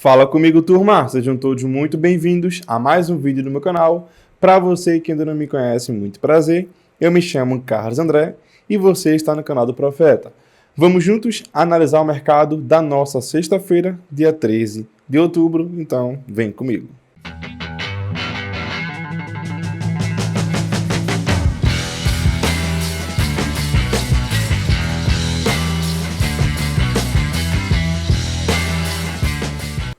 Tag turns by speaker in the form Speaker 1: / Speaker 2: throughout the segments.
Speaker 1: Fala comigo, turma! Sejam todos muito bem-vindos a mais um vídeo do meu canal. Para você que ainda não me conhece, muito prazer. Eu me chamo Carlos André e você está no canal do Profeta. Vamos juntos analisar o mercado da nossa sexta-feira, dia 13 de outubro. Então, vem comigo.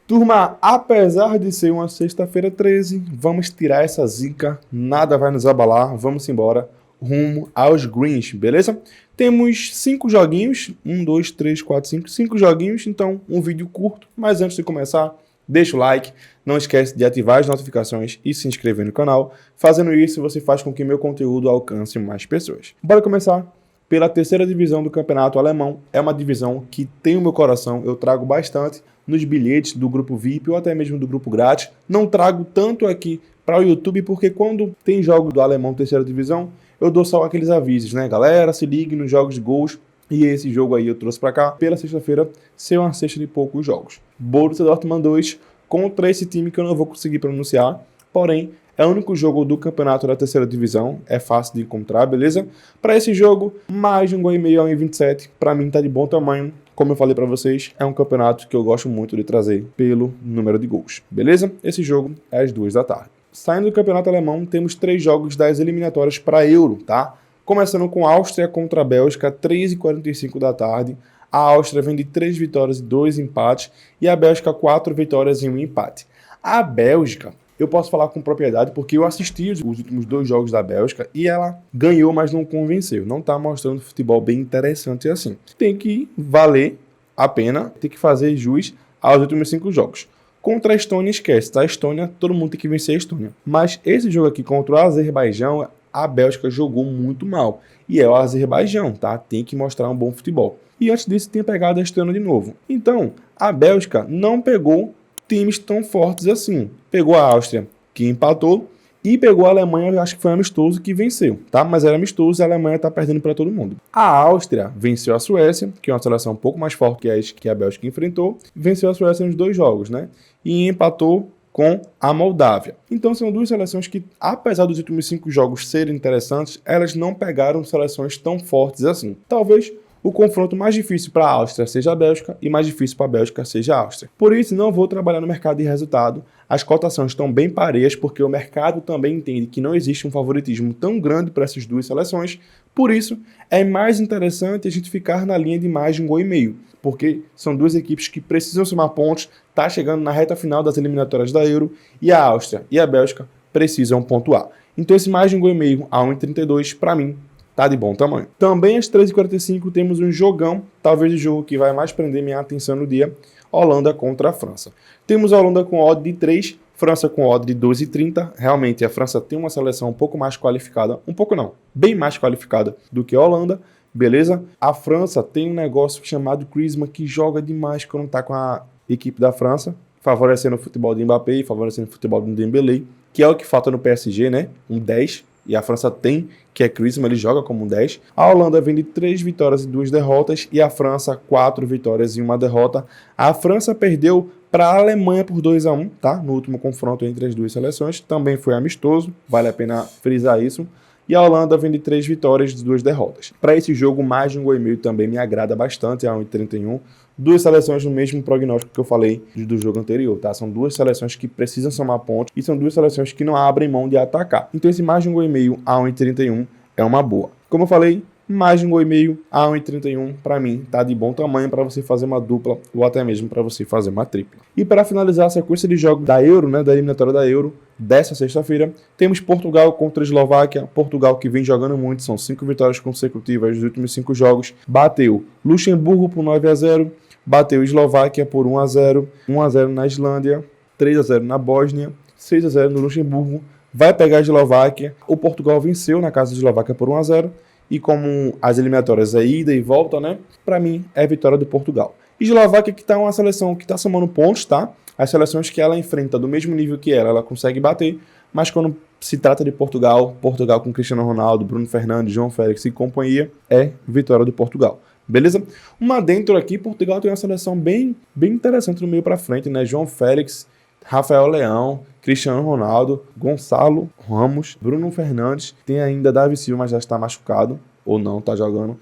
Speaker 1: Turma, apesar de ser uma sexta-feira 13, vamos tirar essa zica, nada vai nos abalar, vamos embora, rumo aos greens, beleza? Temos 5 joguinhos, 1, 2, 3, 4, 5 joguinhos, então um vídeo curto, mas antes de começar, deixa o like, não esquece de ativar as notificações e se inscrever no canal. Fazendo isso, você faz com que meu conteúdo alcance mais pessoas. Bora começar? Pela terceira divisão do campeonato alemão, é uma divisão que tem o meu coração, eu trago bastante nos bilhetes do grupo VIP ou até mesmo do grupo grátis. Não trago tanto aqui para o YouTube porque quando tem jogo do alemão terceira divisão, eu dou só aqueles avisos, né? Galera, se ligue nos jogos de gols. E esse jogo aí eu trouxe para cá pela sexta-feira, ser uma sexta de poucos jogos. Borussia Dortmund 2 contra esse time que eu não vou conseguir pronunciar, porém é o único jogo do campeonato da terceira divisão, é fácil de encontrar, beleza? Para esse jogo, mais de um gol e meio a 1,27, para mim tá de bom tamanho. Como eu falei para vocês, é um campeonato que eu gosto muito de trazer pelo número de gols, beleza? Esse jogo é às 2 da tarde. Saindo do campeonato alemão, temos 3 jogos das eliminatórias para Euro, tá? Começando com a Áustria contra a Bélgica, 3h45 da tarde. A Áustria vem de 3 vitórias e 2 empates, e a Bélgica 4 vitórias e 1 empate. A Bélgica, eu posso falar com propriedade porque eu assisti os últimos 2 jogos da Bélgica e ela ganhou, mas não convenceu. Não está mostrando futebol bem interessante assim. Tem que valer a pena, tem que fazer jus aos últimos 5 jogos. Contra a Estônia, esquece, tá? A Estônia, todo mundo tem que vencer a Estônia. Mas esse jogo aqui contra o Azerbaijão, a Bélgica jogou muito mal. E é o Azerbaijão, tá? Tem que mostrar um bom futebol. E antes disso, tinha pegado a Estônia de novo. Então, a Bélgica não pegou times tão fortes assim. Pegou a Áustria, que empatou, e pegou a Alemanha, acho que foi amistoso, que venceu, tá? Mas era amistoso e a Alemanha tá perdendo para todo mundo. A Áustria venceu a Suécia, que é uma seleção um pouco mais forte que a Bélgica enfrentou, venceu a Suécia nos 2 jogos, né? E empatou com a Moldávia. Então são 2 seleções que, apesar dos últimos 5 jogos serem interessantes, elas não pegaram seleções tão fortes assim. Talvez o confronto mais difícil para a Áustria seja a Bélgica e mais difícil para a Bélgica seja a Áustria. Por isso, não vou trabalhar no mercado de resultado. As cotações estão bem parelhas, porque o mercado também entende que não existe um favoritismo tão grande para essas 2 seleções. Por isso, é mais interessante a gente ficar na linha de mais de 1,5 gols, porque são 2 equipes que precisam somar pontos, está chegando na reta final das eliminatórias da Euro, e a Áustria e a Bélgica precisam pontuar. Então esse mais de 1,5 gols a 1,32, para mim, tá de bom tamanho. Também às 13h45 temos um jogão, talvez o jogo que vai mais prender minha atenção no dia, Holanda contra a França. Temos a Holanda com odd de 3, França com odd de 12,30. Realmente a França tem uma seleção um pouco mais qualificada, um pouco não, bem mais qualificada do que a Holanda, beleza? A França tem um negócio chamado Griezmann que joga demais quando tá com a equipe da França, favorecendo o futebol de Mbappé e favorecendo o futebol do Dembélé, que é o que falta no PSG, né? Um 10. E a França tem, que é Griezmann, ele joga como um 10. A Holanda vem de 3 vitórias e 2 derrotas, e a França 4 vitórias e 1 derrota. A França perdeu para a Alemanha por 2-1, tá? No último confronto entre as 2 seleções, também foi amistoso, vale a pena frisar isso. E a Holanda vem de 3 vitórias e 2 derrotas. Para esse jogo, mais de 1,5 gols também me agrada bastante, a 1,31. 2 seleções no mesmo prognóstico que eu falei do jogo anterior, tá? São 2 seleções que precisam somar pontos e são 2 seleções que não abrem mão de atacar. Então esse mais de 1,5 gols a 1,31 é uma boa. Como eu falei, mais de 1,5 gols a 1,31 para mim tá de bom tamanho para você fazer uma dupla ou até mesmo para você fazer uma tripla. E para finalizar a sequência de jogos da Euro, né, da eliminatória da Euro, dessa sexta-feira, temos Portugal contra a Eslováquia. Portugal que vem jogando muito, são 5 vitórias consecutivas nos últimos 5 jogos. Bateu Luxemburgo por 9-0, bateu Eslováquia por 1-0, 1-0 na Islândia, 3-0 na Bósnia, 6-0 no Luxemburgo. Vai pegar a Eslováquia. O Portugal venceu na casa da Eslováquia por 1-0. E como as eliminatórias é ida e volta, né? Para mim é vitória do Portugal. Eslováquia que tá uma seleção que tá somando pontos, tá? As seleções que ela enfrenta do mesmo nível que ela consegue bater. Mas quando se trata de Portugal, Portugal com Cristiano Ronaldo, Bruno Fernandes, João Félix e companhia, é vitória do Portugal. beleza? Uma dentro aqui, Portugal tem uma seleção bem interessante no meio para frente, né? João Félix, Rafael Leão, Cristiano Ronaldo, Gonçalo Ramos, Bruno Fernandes, tem ainda Davi Silva, mas já está machucado, ou não, está jogando.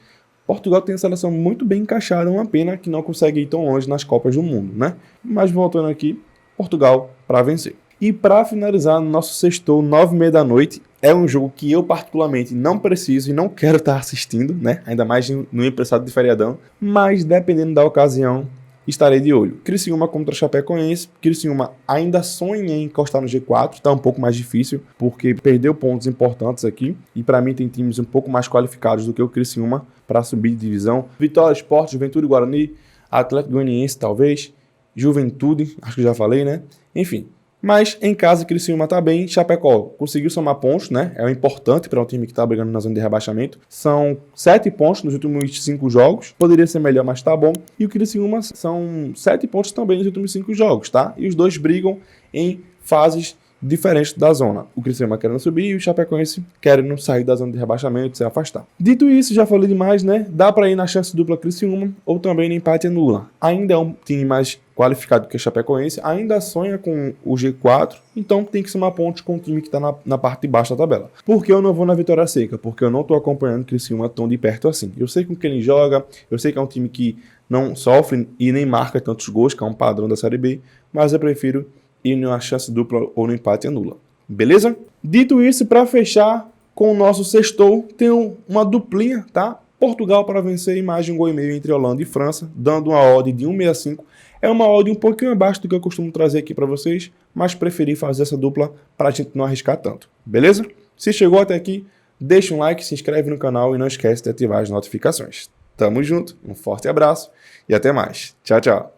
Speaker 1: Portugal tem uma seleção muito bem encaixada, uma pena que não consegue ir tão longe nas Copas do Mundo, né? Mas voltando aqui, Portugal para vencer. E para finalizar, nosso sextou, 9h30 da noite, é um jogo que eu particularmente não preciso e não quero estar assistindo, né? Ainda mais no emprestado de feriadão, mas dependendo da ocasião, estarei de olho. Criciúma contra Chapecoense. Criciúma ainda sonha em encostar no G4, está um pouco mais difícil, porque perdeu pontos importantes aqui, e para mim tem times um pouco mais qualificados do que o Criciúma para subir de divisão. Vitória, Sport, Juventude, Guarani, Atlético Goianiense talvez, Juventude, acho que já falei, né? Enfim. Mas em casa, Criciúma tá bem. Chapecó conseguiu somar pontos, né? É o importante para um time que tá brigando na zona de rebaixamento. São 7 pontos nos últimos 5 jogos. Poderia ser melhor, mas tá bom. E o Criciúma são 7 pontos também nos últimos 5 jogos, tá? E os dois brigam em fases diferentes da zona. O Criciúma querendo subir e o Chapecoense querendo sair da zona de rebaixamento e se afastar. Dito isso, já falei demais, né? Dá para ir na chance dupla Criciúma ou também no empate nula. Ainda é um time mais qualificado que o Chapecoense, ainda sonha com o G4, então tem que somar pontos com o time que está na parte de baixo da tabela. Por que eu não vou na vitória seca? Porque eu não estou acompanhando o Criciúma tão de perto assim. Eu sei com quem ele joga, eu sei que é um time que não sofre e nem marca tantos gols, que é um padrão da Série B, mas eu prefiro ir na chance dupla ou no empate nula. Beleza? Dito isso, para fechar com o nosso sextou, tem uma duplinha, tá? Portugal para vencer e mais de 1,5 gols entre Holanda e França, dando uma odd de 1,65. É uma odd um pouquinho abaixo do que eu costumo trazer aqui para vocês, mas preferi fazer essa dupla para a gente não arriscar tanto. Beleza? Se chegou até aqui, deixa um like, se inscreve no canal e não esquece de ativar as notificações. Tamo junto, um forte abraço e até mais. Tchau, tchau.